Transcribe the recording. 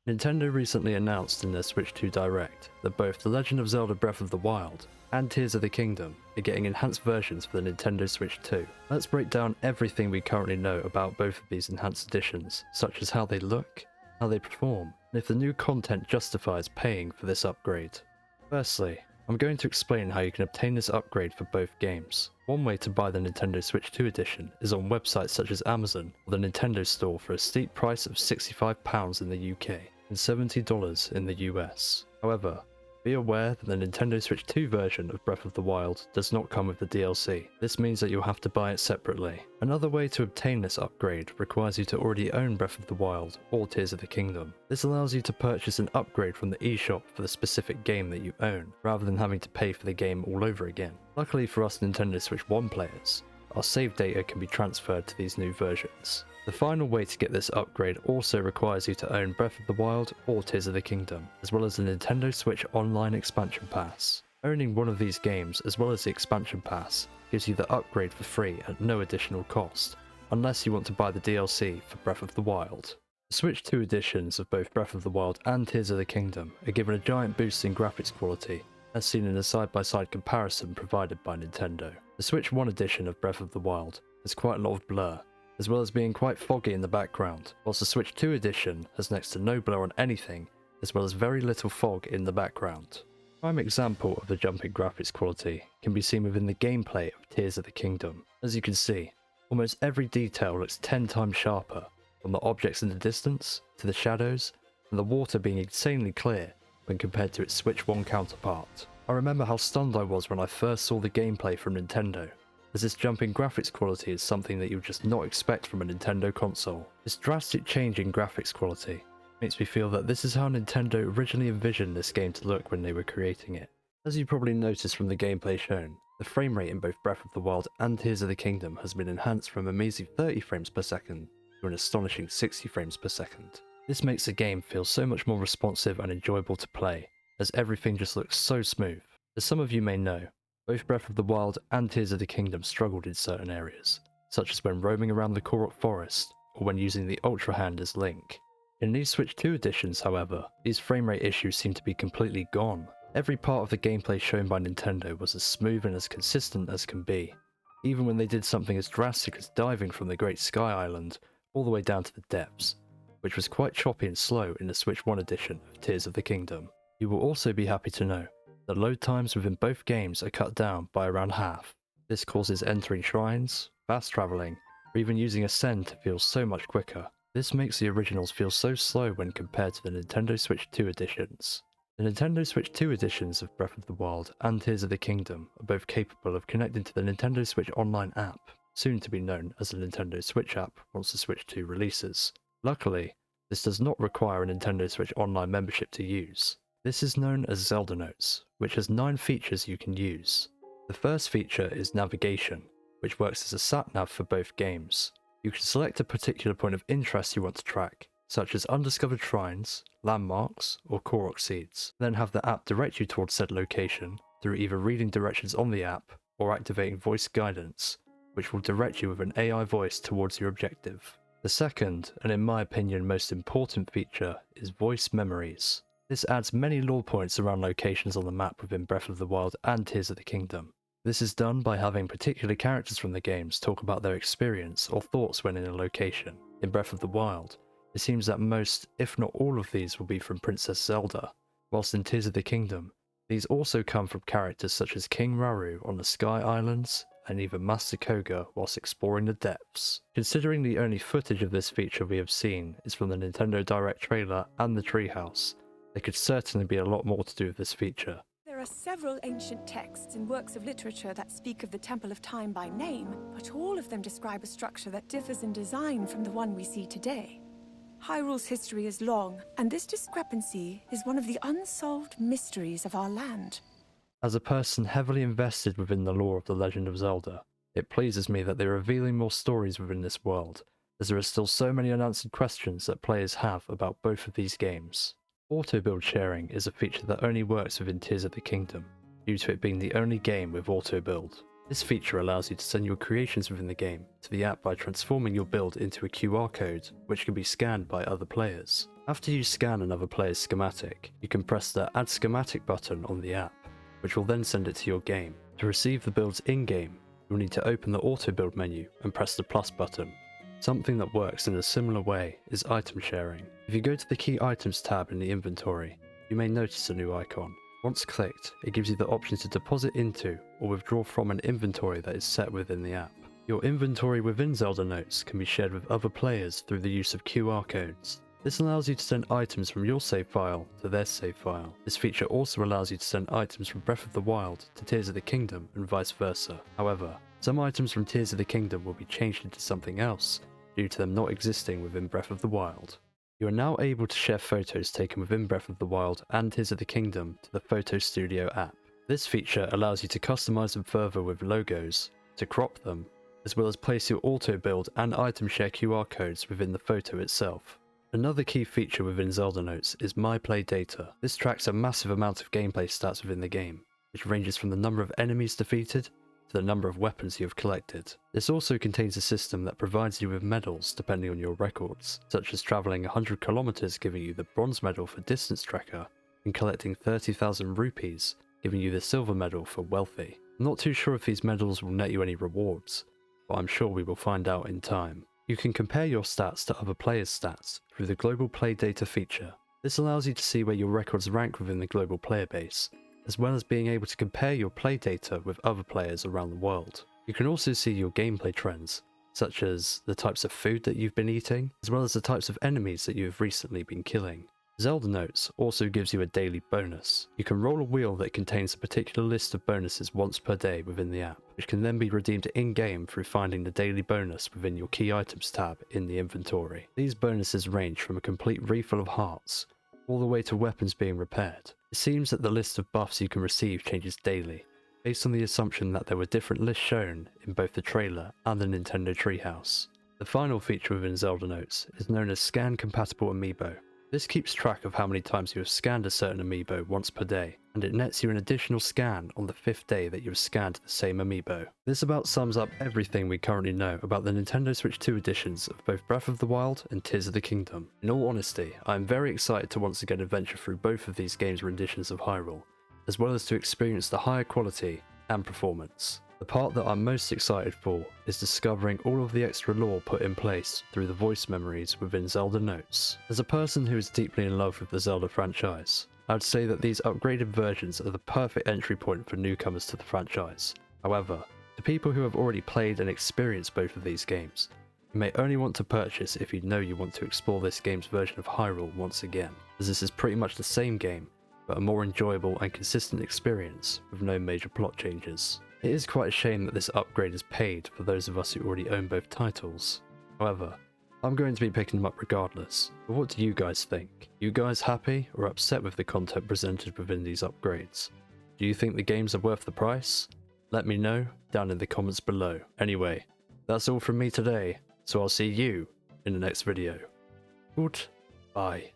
Nintendo recently announced in their Switch 2 Direct that both The Legend of Zelda Breath of the Wild and Tears of the Kingdom are getting enhanced versions for the Nintendo Switch 2. Let's break down everything we currently know about both of these enhanced editions, such as how they look, how they perform, and if the new content justifies paying for this upgrade. Firstly, I'm going to explain how you can obtain this upgrade for both games. One way to buy the Nintendo Switch 2 edition is on websites such as Amazon or the Nintendo Store for a steep price of £65 in the UK and $70 in the US. However, be aware that the Nintendo Switch 2 version of Breath of the Wild does not come with the DLC. This means that you'll have to buy it separately. Another way to obtain this upgrade requires you to already own Breath of the Wild or Tears of the Kingdom. This allows you to purchase an upgrade from the eShop for the specific game that you own, rather than having to pay for the game all over again. Luckily for us Nintendo Switch 1 players, our save data can be transferred to these new versions. The final way to get this upgrade also requires you to own Breath of the Wild or Tears of the Kingdom, as well as the Nintendo Switch Online Expansion Pass. Owning one of these games, as well as the Expansion Pass, gives you the upgrade for free at no additional cost, unless you want to buy the DLC for Breath of the Wild. The Switch 2 editions of both Breath of the Wild and Tears of the Kingdom are given a giant boost in graphics quality, as seen in a side-by-side comparison provided by Nintendo. The Switch 1 edition of Breath of the Wild has quite a lot of blur, as well as being quite foggy in the background, whilst the Switch 2 edition has next to no blur on anything, as well as very little fog in the background. A prime example of the jump in graphics quality can be seen within the gameplay of Tears of the Kingdom. As you can see, almost every detail looks 10 times sharper, from the objects in the distance, to the shadows, and the water being insanely clear when compared to its Switch 1 counterpart. I remember how stunned I was when I first saw the gameplay from Nintendo, as this jump in graphics quality is something that you would just not expect from a Nintendo console. This drastic change in graphics quality makes me feel that this is how Nintendo originally envisioned this game to look when they were creating it. As you probably noticed from the gameplay shown, the frame rate in both Breath of the Wild and Tears of the Kingdom has been enhanced from a measly 30 frames per second to an astonishing 60 frames per second. This makes the game feel so much more responsive and enjoyable to play, as everything just looks so smooth. As some of you may know, both Breath of the Wild and Tears of the Kingdom struggled in certain areas, such as when roaming around the Korok Forest, or when using the Ultra Hand as Link. In these Switch 2 editions, however, these framerate issues seem to be completely gone. Every part of the gameplay shown by Nintendo was as smooth and as consistent as can be, even when they did something as drastic as diving from the Great Sky Island all the way down to the depths, which was quite choppy and slow in the Switch 1 edition of Tears of the Kingdom. You will also be happy to know that load times within both games are cut down by around half. This causes entering shrines, fast travelling, or even using Ascend to feel so much quicker. This makes the originals feel so slow when compared to the Nintendo Switch 2 editions. The Nintendo Switch 2 editions of Breath of the Wild and Tears of the Kingdom are both capable of connecting to the Nintendo Switch Online app, soon to be known as the Nintendo Switch app once the Switch 2 releases. Luckily, this does not require a Nintendo Switch Online membership to use. This is known as Zelda Notes, which has 9 features you can use. The first feature is navigation, which works as a sat-nav for both games. You can select a particular point of interest you want to track, such as undiscovered shrines, landmarks, or Korok seeds, then have the app direct you towards said location through either reading directions on the app or activating voice guidance, which will direct you with an AI voice towards your objective. The second, and in my opinion most important feature, is voice memories. This adds many lore points around locations on the map within Breath of the Wild and Tears of the Kingdom. This is done by having particular characters from the games talk about their experience or thoughts when in a location. In Breath of the Wild, it seems that most, if not all of these will be from Princess Zelda, whilst in Tears of the Kingdom, these also come from characters such as King Rauru on the Sky Islands, and even Master Koga whilst exploring the depths. Considering the only footage of this feature we have seen is from the Nintendo Direct trailer and the Treehouse, there could certainly be a lot more to do with this feature. There are several ancient texts and works of literature that speak of the Temple of Time by name, but all of them describe a structure that differs in design from the one we see today. Hyrule's history is long, and this discrepancy is one of the unsolved mysteries of our land. As a person heavily invested within the lore of The Legend of Zelda, it pleases me that they are revealing more stories within this world, as there are still so many unanswered questions that players have about both of these games. Autobuild Sharing is a feature that only works within Tears of the Kingdom, due to it being the only game with auto-build. This feature allows you to send your creations within the game to the app by transforming your build into a QR code, which can be scanned by other players. After you scan another player's schematic, you can press the Add Schematic button on the app, which will then send it to your game. To receive the builds in-game, you'll need to open the Autobuild menu and press the plus button. Something that works in a similar way is item sharing. If you go to the Key Items tab in the inventory, you may notice a new icon. Once clicked, it gives you the option to deposit into or withdraw from an inventory that is set within the app. Your inventory within Zelda Notes can be shared with other players through the use of QR codes. This allows you to send items from your save file to their save file. This feature also allows you to send items from Breath of the Wild to Tears of the Kingdom and vice versa. However, some items from Tears of the Kingdom will be changed into something else due to them not existing within Breath of the Wild. You are now able to share photos taken within Breath of the Wild and Tears of the Kingdom to the Photo Studio app. This feature allows you to customize them further with logos, to crop them, as well as place your auto build and item share QR codes within the photo itself. Another key feature within Zelda Notes is My Play Data. This tracks a massive amount of gameplay stats within the game, which ranges from the number of enemies defeated to the number of weapons you have collected. This also contains a system that provides you with medals depending on your records, such as travelling 100 kilometers giving you the bronze medal for distance tracker, and collecting 30,000 rupees giving you the silver medal for wealthy. I'm not too sure if these medals will net you any rewards, but I'm sure we will find out in time. You can compare your stats to other players' stats through the Global Play Data feature. This allows you to see where your records rank within the global player base, as well as being able to compare your play data with other players around the world. You can also see your gameplay trends, such as the types of food that you've been eating, as well as the types of enemies that you have recently been killing. Zelda Notes also gives you a daily bonus. You can roll a wheel that contains a particular list of bonuses once per day within the app, which can then be redeemed in-game through finding the daily bonus within your Key Items tab in the inventory. These bonuses range from a complete refill of hearts, all the way to weapons being repaired. It seems that the list of buffs you can receive changes daily, based on the assumption that there were different lists shown in both the trailer and the Nintendo Treehouse. The final feature within Zelda Notes is known as Scan Compatible Amiibo. This keeps track of how many times you have scanned a certain amiibo once per day, and it nets you an additional scan on the 5th day that you have scanned the same amiibo. This about sums up everything we currently know about the Nintendo Switch 2 editions of both Breath of the Wild and Tears of the Kingdom. In all honesty, I am very excited to once again adventure through both of these games' renditions of Hyrule, as well as to experience the higher quality and performance. The part that I'm most excited for is discovering all of the extra lore put in place through the voice memories within Zelda Notes. As a person who is deeply in love with the Zelda franchise, I would say that these upgraded versions are the perfect entry point for newcomers to the franchise. However, to people who have already played and experienced both of these games, you may only want to purchase if you know you want to explore this game's version of Hyrule once again, as this is pretty much the same game, but a more enjoyable and consistent experience with no major plot changes. It is quite a shame that this upgrade is paid for those of us who already own both titles. However, I'm going to be picking them up regardless, but what do you guys think? You guys happy or upset with the content presented within these upgrades? Do you think the games are worth the price? Let me know down in the comments below. Anyway, that's all from me today, so I'll see you in the next video. Goodbye.